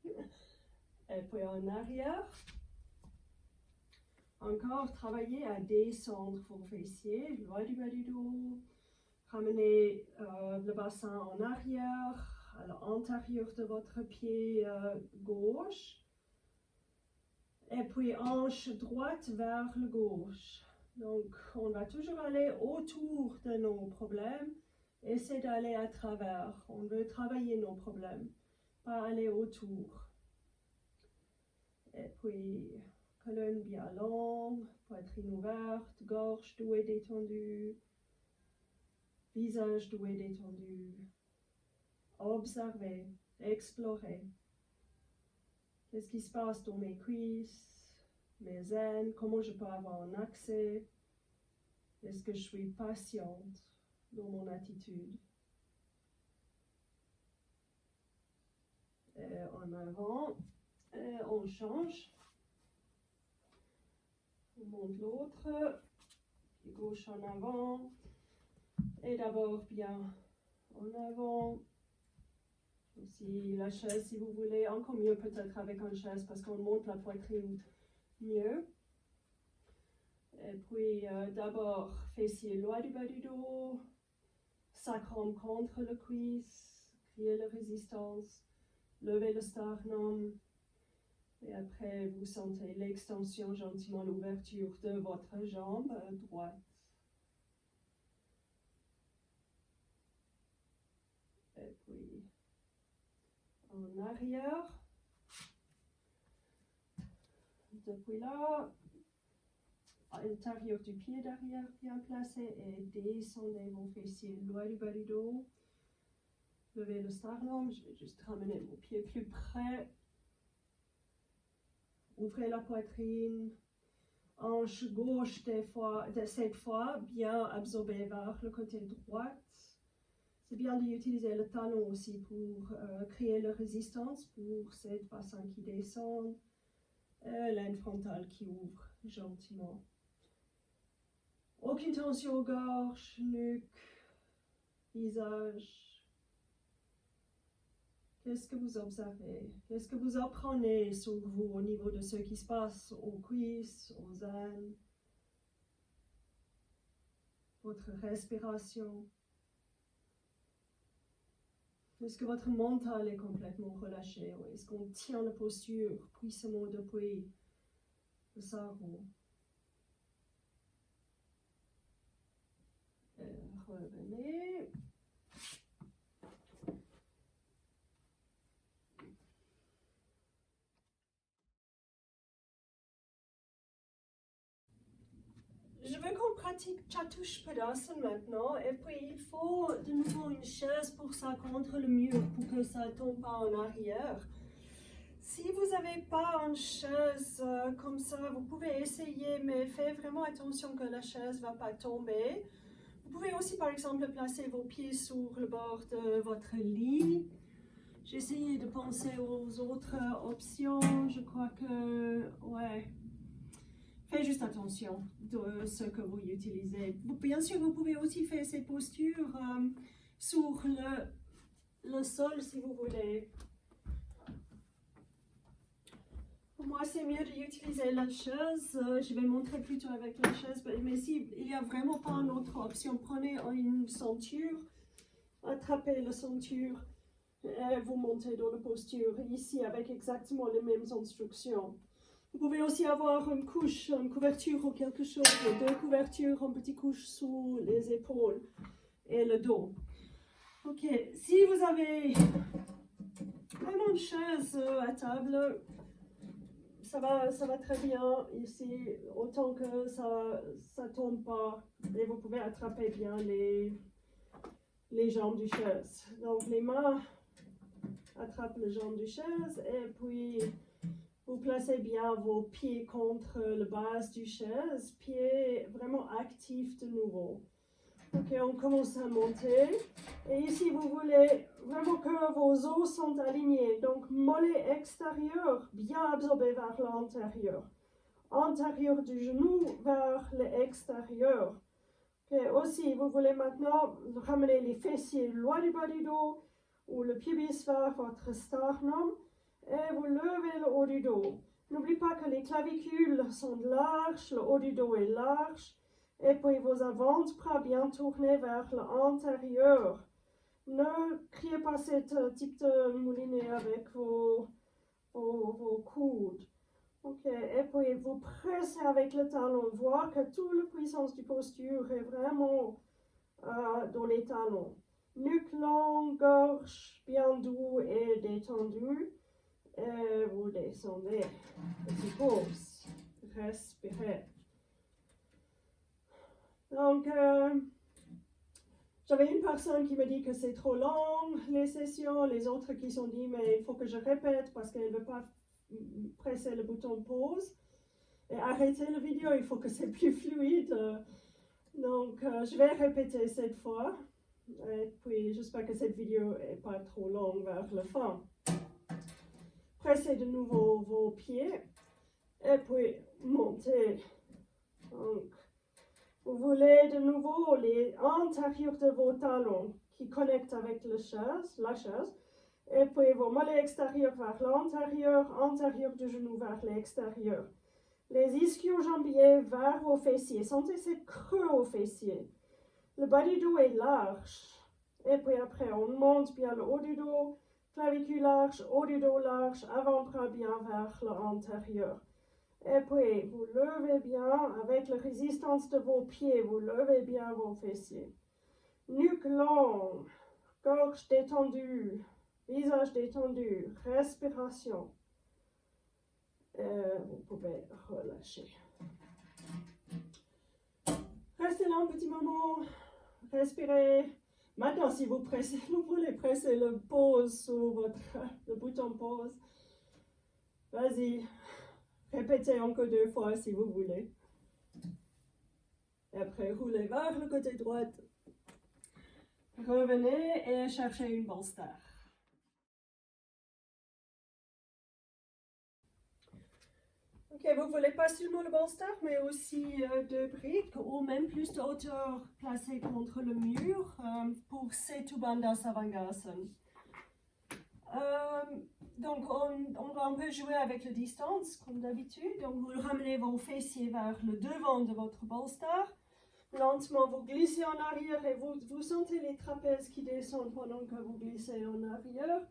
Et puis en arrière. Encore, travaillez à descendre vos fessiers, loin du bas du dos. Ramenez le bassin en arrière, à l'intérieur de votre pied gauche. Et puis hanche droite vers le gauche. Donc, on va toujours aller autour de nos problèmes. Essayez d'aller à travers. On veut travailler nos problèmes, pas aller autour. Et puis, colonne bien longue, poitrine ouverte, gorge doux et détendue. Visage doux et détendu. Observez, explorez. Qu'est-ce qui se passe dans mes cuisses, mes aines, comment je peux avoir un accès? Est-ce que je suis patiente dans mon attitude? En avant, on change. On monte l'autre, pied gauche en avant. Et d'abord bien en avant. Aussi la chaise si vous voulez, encore mieux peut-être avec une chaise parce qu'on monte la poitrine mieux. Et puis d'abord fessiers loin du bas du dos, sacrum contre le cuisse, créez la résistance, levez le sternum. Et après vous sentez l'extension gentiment, l'ouverture de votre jambe droite. Et puis en arrière. Depuis là, à l'intérieur du pied derrière bien placé et descendez vos fessiers loin du bas du dos. Levez le sternum, je vais juste ramener mon pied plus près. Ouvrez la poitrine. Hanche gauche cette fois bien absorbée vers le côté droit. C'est bien d'utiliser le talon aussi pour créer la résistance pour cette bassin qui descend. L'aine frontale qui ouvre gentiment. Aucune tension aux gorge, nuque, visage. Qu'est-ce que vous observez? Qu'est-ce que vous apprenez sur vous au niveau de ce qui se passe aux cuisses, aux aines? Votre respiration. Est-ce que votre mental est complètement relâché? Est-ce qu'on tient la posture puissamment depuis le cerveau? Revenez. Je veux qu'on pratique Chatuspadasana maintenant, et puis il faut de nouveau une chaise pour ça contre le mur pour que ça ne tombe pas en arrière. Si vous n'avez pas une chaise comme ça, vous pouvez essayer, mais faites vraiment attention que la chaise ne va pas tomber. Vous pouvez aussi, par exemple, placer vos pieds sur le bord de votre lit. J'ai essayé de penser aux autres options. Je crois que, ouais, faites juste attention de ce que vous utilisez. Bien sûr, vous pouvez aussi faire ces postures sur le sol si vous voulez. Pour moi, c'est mieux d'utiliser la chaise. Je vais montrer plutôt avec la chaise, mais s'il n'y a vraiment pas une autre option, prenez une ceinture, attrapez la ceinture et vous montez dans la posture ici avec exactement les mêmes instructions. Vous pouvez aussi avoir une couche, une couverture ou quelque chose, deux couvertures, une petite couche sous les épaules et le dos. Ok, si vous avez vraiment une chaise à table, ça va très bien ici, autant que ça ne tombe pas et vous pouvez attraper bien les jambes du chaise. Donc les mains attrapent les jambes du chaise et puis vous placez bien vos pieds contre la base du chaise, pieds vraiment actifs de nouveau. Ok, on commence à monter. Et ici, vous voulez vraiment que vos os sont alignés. Donc, mollet extérieur bien absorbé vers l'intérieur. Antérieur du genou vers l'extérieur. Ok, aussi, vous voulez maintenant ramener les fessiers loin du bas du dos ou le pubis vers votre sternum. Et vous levez le haut du dos. N'oubliez pas que les clavicules sont larges, le haut du dos est large. Et puis vos avant-bras bien tournés vers l'intérieur. Ne criez pas ce type de moulinet avec vos coudes. Ok, et puis vous pressez avec le talon. Voir que toute la puissance du posture est vraiment dans les talons. Nuque longue, gorge bien doux et détendue. Et vous descendez. Petite pause. Respirez. Donc, j'avais une personne qui me dit que c'est trop long les sessions, les autres qui sont dit mais il faut que je répète parce qu'elle ne veut pas presser le bouton pause et arrêter la vidéo, il faut que c'est plus fluide. Donc, je vais répéter cette fois et puis j'espère que cette vidéo n'est pas trop longue vers la fin. Pressez de nouveau vos pieds et puis montez. Donc, vous voulez de nouveau les antérieurs de vos talons qui connectent avec la chaise, et puis vos mollets extérieurs vers l'intérieur, antérieur du genou vers l'extérieur. Les ischio-jambiers vers vos fessiers. Sentez ce creux aux fessiers. Le bas du dos est large. Et puis après, on monte bien le haut du dos, clavicule large, haut du dos large, avant-bras bien vers l'intérieur. Et puis, vous levez bien avec la résistance de vos pieds, vous levez bien vos fessiers. Nuque longue, gorge détendue, visage détendu, respiration. Vous pouvez relâcher. Restez là un petit moment, respirez. Maintenant, si vous voulez presser le pause sur le bouton pause, vas-y. Répétez encore 2 fois si vous voulez. Et après, roulez vers le côté droit. Revenez et cherchez une bolster. Ok, vous voulez pas seulement le bolster, mais aussi 2 briques ou même plus de hauteur placées contre le mur pour Setu Bandha Savangāsana. Donc, on va un peu jouer avec la distance, comme d'habitude. Donc, vous ramenez vos fessiers vers le devant de votre bolster. Lentement, vous glissez en arrière et vous sentez les trapèzes qui descendent pendant que vous glissez en arrière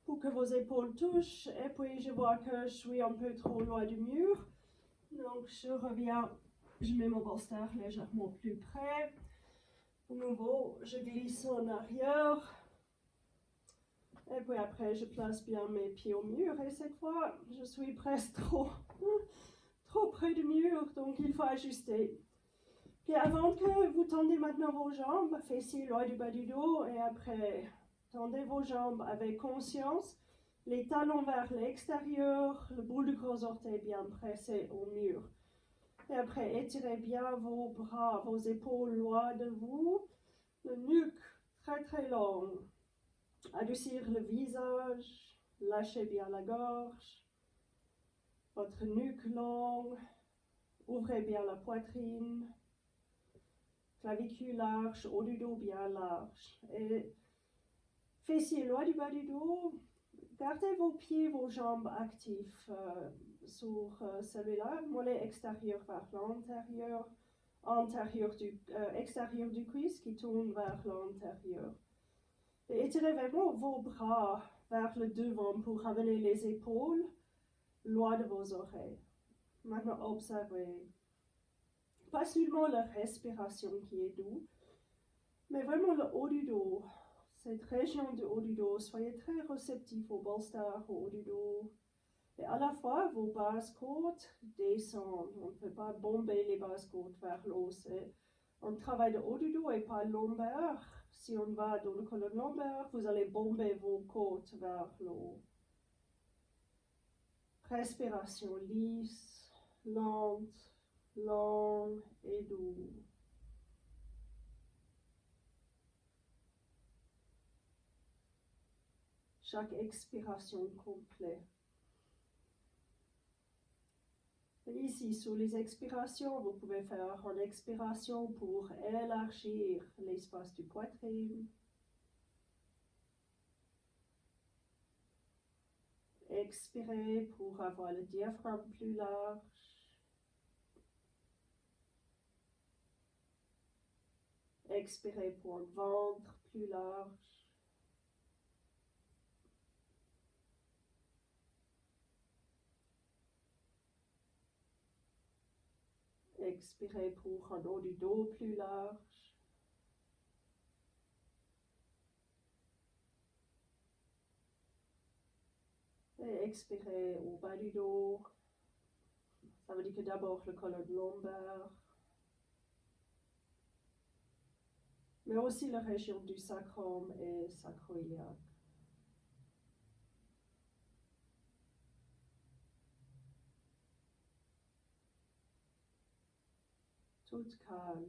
pour que vos épaules touchent. Et puis, je vois que je suis un peu trop loin du mur. Donc, je reviens, je mets mon bolster légèrement plus près. De nouveau, je glisse en arrière. Et puis après, je place bien mes pieds au mur. Et cette fois, je suis presque trop près du mur. Donc, il faut ajuster. Et avant que vous tendez maintenant vos jambes, fessiers loin du bas du dos. Et après, Tendez vos jambes avec conscience, les talons vers l'extérieur, le bout du gros orteil bien pressé au mur. Et après, étirez bien vos bras, vos épaules loin de vous, le nuque très très long. Adoucir le visage, lâchez bien la gorge, votre nuque longue, ouvrez bien la poitrine, clavicule large, haut du dos bien large. Et fessiers loin du bas du dos, gardez vos pieds, vos jambes actifs sur celui-là, mollet extérieur vers l'intérieur, extérieur du cuisse qui tourne vers l'intérieur. Et étirez vraiment vos bras vers le devant pour ramener les épaules loin de vos oreilles. Maintenant, observez pas seulement la respiration qui est douce, mais vraiment le haut du dos. Cette région du haut du dos, soyez très réceptifs au bolster, au haut du dos. Et à la fois, vos basses côtes descendent. On ne peut pas bomber les basses côtes vers l'eau. On travaille le haut du dos et pas lombaire. Si on va dans le colonne lombaire, vous allez bomber vos côtes vers l'eau. Respiration lisse, lente, longue et douce. Chaque expiration complète. Ici, sur les expirations, vous pouvez faire une expiration pour élargir l'espace du poitrine. Expirez pour avoir le diaphragme plus large. Expirez pour un ventre plus large. Expirez pour un haut du dos plus large. Et expirez au bas du dos. Ça veut dire que d'abord le colonne lombaire, mais aussi la région du sacrum et sacro-iliaque. Tout calme.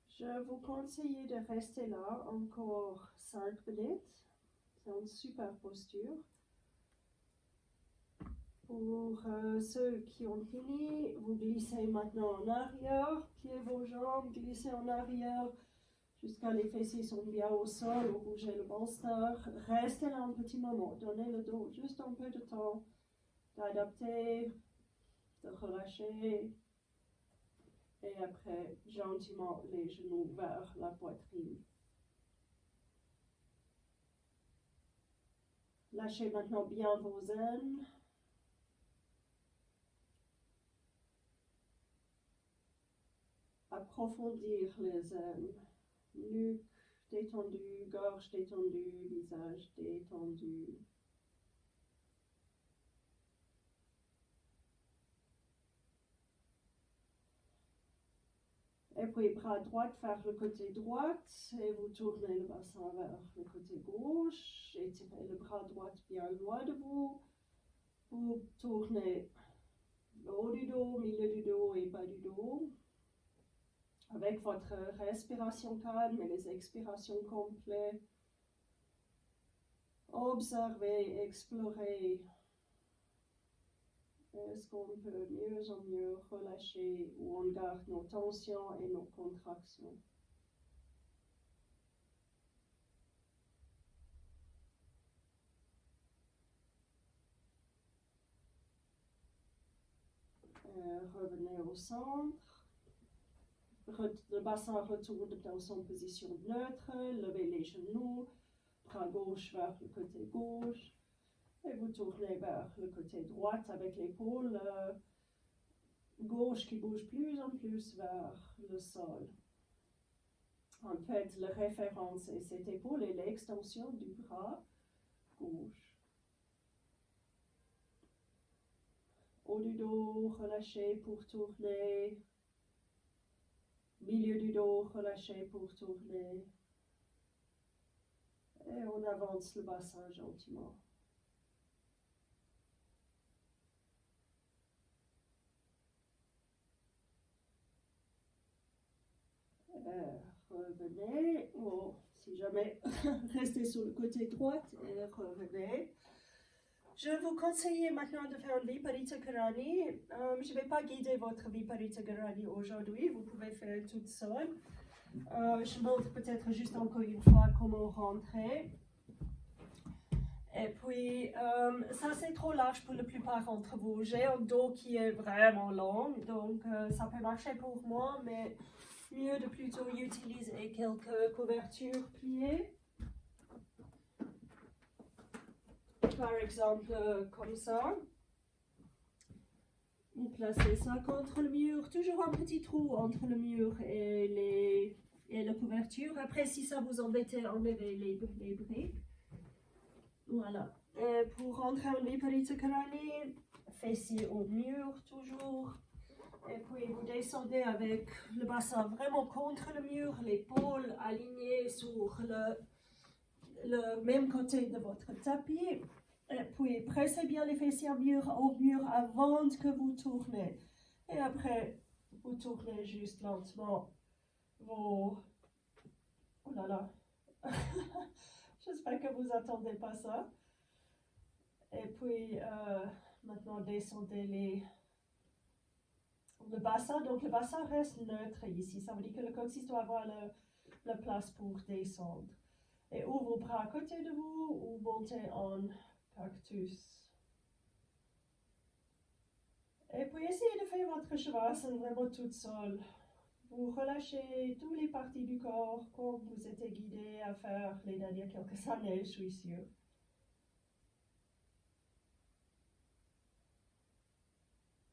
Je vous conseille de rester là encore 5 minutes. C'est une super posture. Pour ceux qui ont fini, vous glissez maintenant en arrière, pliez vos jambes, glissez en arrière jusqu'à les fessiers sont bien au sol, vous bougez le bolster. Restez là un petit moment, donnez le dos juste un peu de temps d'adapter, de relâcher. Et après, gentiment, les genoux vers la poitrine. Lâchez maintenant bien vos aines. Approfondir les aines. Nuque détendue, gorge détendue, visage détendu. Et puis bras droit vers le côté droit et vous tournez le bassin vers le côté gauche. Étirez le bras droit bien loin de vous. Vous tournez le haut du dos, milieu du dos et bas du dos. Avec votre respiration calme et les expirations complètes. Observez, explorez. Est-ce qu'on peut mieux en mieux relâcher où on garde nos tensions et nos contractions? Revenez au centre. Le bassin retourne dans son position neutre. Levez les genoux. Bras gauche vers le côté gauche. Et vous tournez vers le côté droit avec l'épaule gauche qui bouge plus en plus vers le sol. En fait, la référence est cette épaule et l'extension du bras gauche. haut du dos, relâchez pour tourner. Milieu du dos, relâchez pour tourner. Et on avance le bassin gentiment. Revenez. Oh, si jamais, restez sur le côté droit et revenez. Je vous conseille maintenant de faire un Viparita Karani. Je ne vais pas guider votre Viparita Karani aujourd'hui, vous pouvez faire toute seule. Je montre peut-être juste encore une fois comment rentrer. Et puis, ça c'est trop large pour la plupart d'entre vous. J'ai un dos qui est vraiment long, donc ça peut marcher pour moi, mais mieux de plutôt utiliser quelques couvertures pliées. Par exemple, comme ça. Vous placez ça contre le mur, toujours un petit trou entre le mur et la couverture. Après, si ça vous embête, enlevez les briques. Voilà. Et pour rentrer en Viparita Karani, fessiers au mur toujours. Et puis vous descendez avec le bassin vraiment contre le mur, l'épaule alignée sur le même côté de votre tapis. Et puis pressez bien les fessiers au mur avant que vous tournez. Et après, vous tournez juste lentement vos... Oh là là. J'espère que vous n'attendez pas ça. Et puis, maintenant, descendez le bassin. Donc, le bassin reste neutre ici. Ça veut dire que le coccyx doit avoir la place pour descendre. Et ouvrez vos bras à côté de vous ou montez en cactus. Et puis, essayez de faire votre shavasana vraiment toute seule. Vous relâchez toutes les parties du corps comme vous êtes guidé à faire les dernières quelques années, je suis sûre.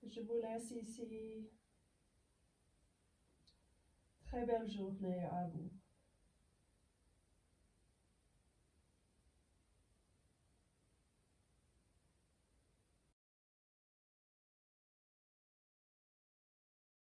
Je vous laisse ici. Très belle journée à vous.